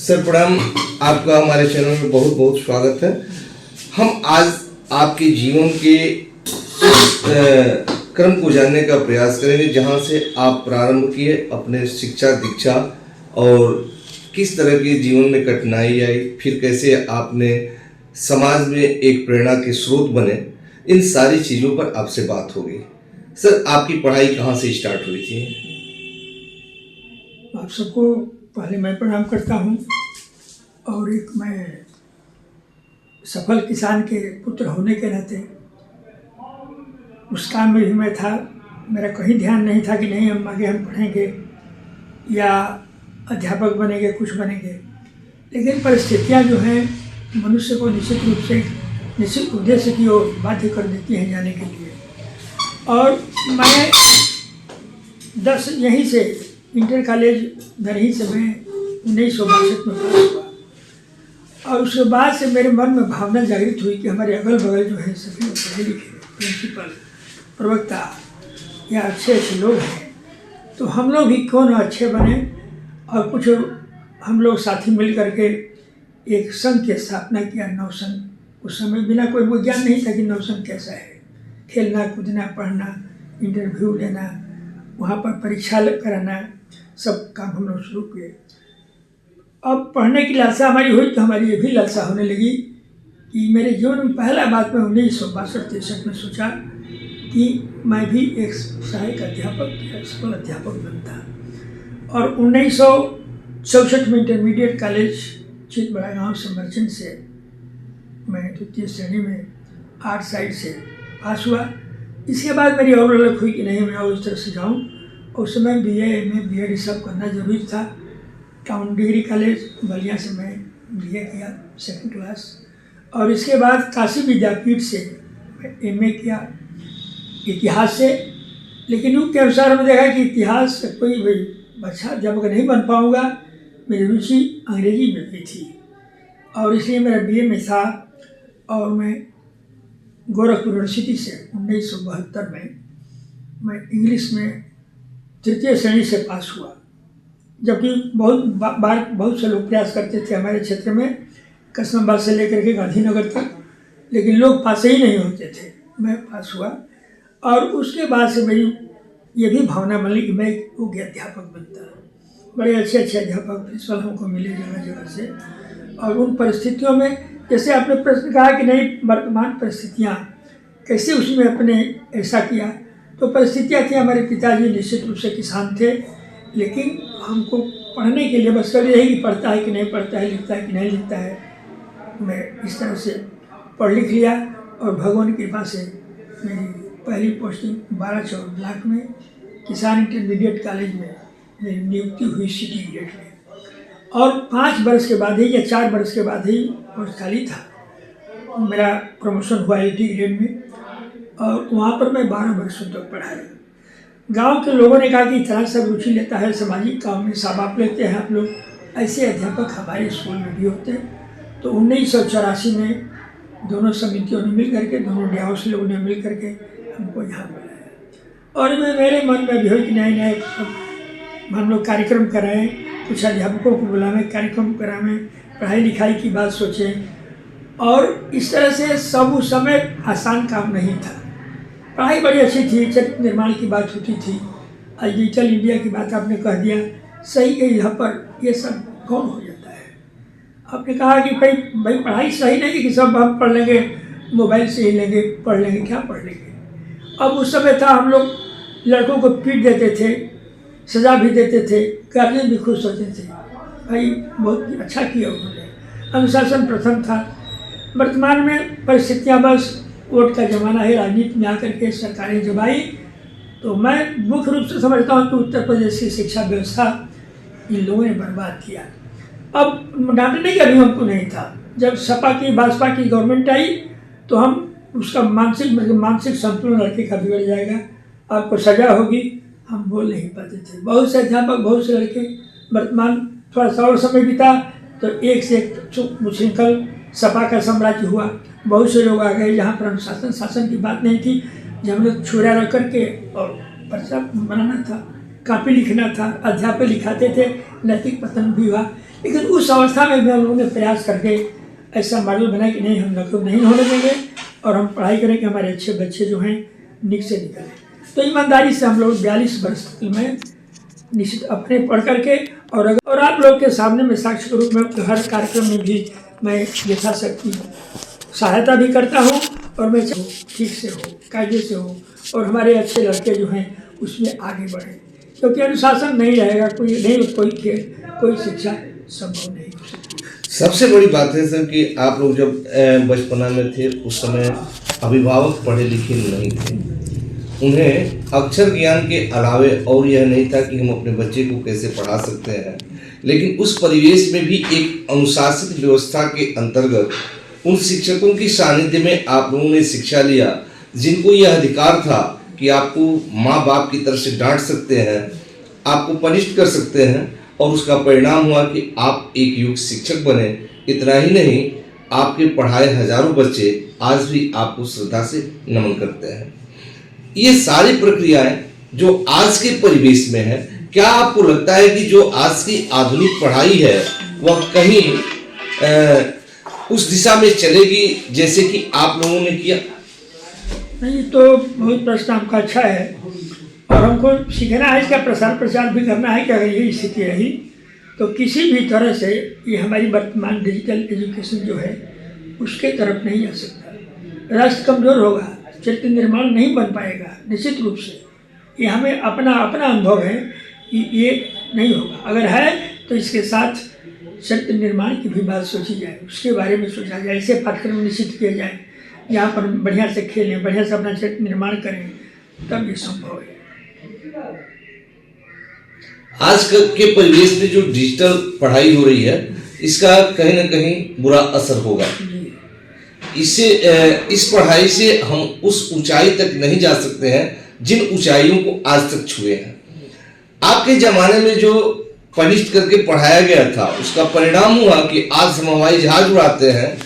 Sir प्रणाम। आपका हमारे चैनल में बहुत बहुत स्वागत है। हम आज आपके जीवन के क्रम को जानने का प्रयास करेंगे, जहां से आप प्रारंभ किए अपने शिक्षा दीक्षा और किस तरह के जीवन में कठिनाई आई, फिर कैसे आपने समाज में एक प्रेरणा के स्रोत बने। इन सारी चीज़ों पर आपसे बात होगी। सर, आपकी पढ़ाई कहाँ से स्टार्ट हुई थी? आप सबको पहले मैं प्रणाम करता हूँ। और एक मैं सफल किसान के पुत्र होने के नाते उस काम में भी मैं था। मेरा कहीं ध्यान नहीं था कि नहीं हम आगे हम पढ़ेंगे या अध्यापक बनेंगे, कुछ बनेंगे। लेकिन परिस्थितियाँ जो हैं मनुष्य को निश्चित रूप से निश्चित उद्देश्य की ओर बाध्य कर देती हैं जाने के लिए। और मैं 10 यहीं से इंटर कॉलेज धरही से मैं 1962 में पास हुआ। और उसके बाद से मेरे मन में भावना जागृत हुई कि हमारे अगल बगल जो है सभी पढ़े लिखे प्रिंसिपल, प्रवक्ता या अच्छे अच्छे लोग हैं, तो हम लोग भी क्यों ना अच्छे बने। और कुछ हम लोग साथी मिल करके एक संघ की स्थापना किया, नवसंघ। उस समय बिना कोई विज्ञान नहीं था कि नवसंघ कैसा है। खेलना कूदना, पढ़ना, इंटरव्यू लेना, वहाँ पर परीक्षा कराना, सब काम हम लोग शुरू किए। अब पढ़ने की लालसा हमारी हुई तो हमारी ये भी लालसा होने लगी कि मेरे जीवन में पहला बात मैं 1962-63 में सोचा कि मैं भी एक सहायक अध्यापक या स्कूल अध्यापक बनता। और 1964 में इंटरमीडिएट कॉलेज चितबड़ा गाँव से मर्चेंट से मैं द्वितीय श्रेणी में आर्ट साइड से पास हुआ। इसके बाद मेरी और ललक हुई कि नहीं मैं और इस तरह से जाऊँ। उस समय BA MA BEd ये सब करना जरूरी था। टाउन डिग्री कॉलेज बलिया से मैं BA किया 2nd क्लास। और इसके बाद काशी विद्यापीठ से मैं MA किया इतिहास से। लेकिन उनके अनुसार हमने देखा कि इतिहास से कोई अच्छा अध्यापक नहीं बन पाऊँगा। मेरी रुचि अंग्रेजी में भी थी और इसलिए मेरा BA में था। और मैं गोरखपुर यूनिवर्सिटी से 1972 में मैं इंग्लिश में 3य श्रेणी से पास हुआ। जबकि बहुत बार बहुत से लोग प्रयास करते थे हमारे क्षेत्र में, कसमाबाद से लेकर के गांधीनगर तक, लेकिन लोग पास ही नहीं होते थे। मैं पास हुआ और उसके बाद से मेरी ये भी भावना बनी कि मैं एक योग्य अध्यापक बनता। बड़े अच्छे अच्छे अध्यापक प्रिंसिपल हमको मिले जगह जगह से। और उन परिस्थितियों में जैसे आपने प्रश्न कहा कि नहीं वर्तमान परिस्थितियाँ कैसे उसमें अपने ऐसा किया, तो परिस्थितियाँ थी हमारे पिताजी निश्चित रूप से किसान थे, लेकिन हमको पढ़ने के लिए बस कर यही कि पढ़ता है कि नहीं पढ़ता है, लिखता है कि नहीं लिखता है। मैं इस तरह से पढ़ लिख लिया और भगवान की कृपा से मेरी पहली पोस्टिंग 12 ब्लॉक में किसान इंटरमीडिएट कॉलेज में मेरी नियुक्ति हुई सिटी ग्रेड में। और 5 वर्ष के बाद ही या 4 वर्ष के बाद ही पोस्ट खाली था, मेरा प्रमोशन हुआ 80 ग्रेड में। और वहाँ पर मैं 12 वर्षों तक पढ़ाया। गांव के लोगों ने कहा कि इतना सब रुचि लेता है सामाजिक काम में, सब आप लेते हैं आप लोग, ऐसे अध्यापक हमारे स्कूल में भी होते हैं। तो 1984 में दोनों समितियों ने मिल करके, दोनों डे हाउस लोगों ने मिल करके हमको यहाँ बुलाया। और मेरे मन में भी हो कि नहीं नए हम लोग कार्यक्रम कराएं, कुछ अध्यापकों को बुलाएं, कार्यक्रम कराएं, पढ़ाई लिखाई की बात सोचें। और इस तरह से सब उस समय आसान काम नहीं था। पढ़ाई बड़ी अच्छी थी, चरित्र निर्माण की बात होती थी, डिजिटल इंडिया की बात आपने कह दिया, सही है। यहाँ पर ये सब कौन हो जाता है। आपने कहा कि भाई पढ़ाई सही नहीं कि सब हम पढ़ लेंगे, मोबाइल से ही लेंगे, पढ़ लेंगे, क्या पढ़ लेंगे। अब उस समय था हम लोग लड़कों को पीट देते थे, सजा भी देते थे, गार्जियन भी खुश होते थे। भाई बहुत अच्छा किया उन्होंने, अनुशासन प्रथम था। वर्तमान में परिस्थितियाँ बस वोट का ज़माना है, राजनीति में आकर के सरकारें जब आई तो मैं मुख्य रूप से समझता हूँ कि उत्तर प्रदेश की शिक्षा व्यवस्था इन लोगों ने बर्बाद किया। अब डांटने का भी हमको नहीं था। जब सपा की भाजपा की गवर्नमेंट आई तो हम उसका मानसिक संतुलन लड़के का बिगड़ जाएगा, आपको सजा होगी, हम बोल नहीं पाते थे। बहुत से अध्यापक, बहुत से लड़के, वर्तमान थोड़ा सा और समय बीता तो एक से एक मुश्किल सपा का साम्राज्य हुआ। बहुत से लोग आ गए जहाँ पर अनुशासन शासन की बात नहीं थी, जब हम लोग छुरा रख करके और पर्चा बनाना था, कॉपी लिखना था, अध्यापक लिखाते थे, नैतिक पतन भी हुआ। लेकिन उस अवस्था में भी हम लोगों ने प्रयास करके ऐसा मॉडल बनाया कि नहीं, हम नकल नहीं होने देंगे और हम पढ़ाई करें कि हमारे अच्छे बच्चे जो हैं निक से निकलें। तो ईमानदारी से हम लोग 42 वर्ष में निश्चित अपने पढ़ करके और आप लोग के सामने में साक्ष्य के रूप में हर कार्यक्रम में भी मैं यथाशक्ति सहायता भी करता हूँ और मैं ठीक से हो, कायदे से हो और हमारे अच्छे लड़के जो हैं उसमें आगे बढ़ें, क्योंकि अनुशासन नहीं रहेगा कोई खेल, कोई शिक्षा संभव नहीं हो सकती। सबसे बड़ी बात है सर कि आप लोग जब बचपना में थे उस समय अभिभावक पढ़े लिखे नहीं थे, उन्हें अक्षर ज्ञान के अलावे और यह नहीं था कि हम अपने बच्चे को कैसे पढ़ा सकते हैं, लेकिन उस परिवेश में भी एक अनुशासित व्यवस्था के अंतर्गत उन शिक्षकों की सानिध्य में आप लोगों ने शिक्षा लिया, जिनको यह अधिकार था कि आपको माँ बाप की तरफ से डांट सकते हैं, आपको पनिश कर सकते हैं, और उसका परिणाम हुआ कि आप एक योग्य शिक्षक बने। इतना ही नहीं, आपके पढ़ाए हजारों बच्चे आज भी आपको श्रद्धा से नमन करते हैं। ये सारी प्रक्रियाएं जो आज के परिवेश में है, क्या आपको लगता है कि जो आज की आधुनिक पढ़ाई है वह कहीं उस दिशा में चलेगी जैसे कि आप लोगों ने किया? नहीं, तो बहुत प्रश्न आपका अच्छा है और हमको सीखना है, इसका प्रसार प्रचार भी करना है कि अगर यही स्थिति रही तो किसी भी तरह से ये हमारी वर्तमान डिजिटल एजुकेशन जो है उसके तरफ नहीं जा सकता। राष्ट्र कमज़ोर होगा, चरित्र निर्माण नहीं बन पाएगा निश्चित रूप से। ये हमें अपना अनुभव है कि ये नहीं होगा। अगर है तो इसके साथ चरित्र निर्माण की भी बात सोची जाए, उसके बारे में सोचा जाए, ऐसे पाठ्यक्रम निश्चित किए जाए जहाँ पर बढ़िया से खेलें, बढ़िया से अपना चरित्र निर्माण करें, तब ये संभव है। आज के परिवेश में जो डिजिटल पढ़ाई हो रही है इसका कहीं ना कहीं बुरा असर होगा। इससे इस पढ़ाई से हम उस ऊंचाई तक नहीं जा सकते हैं जिन ऊंचाइयों को आज तक छुए हैं। आपके जमाने में जो पनिश करके पढ़ाया गया था उसका परिणाम हुआ कि आज हम हवाई जहाज उड़ाते हैं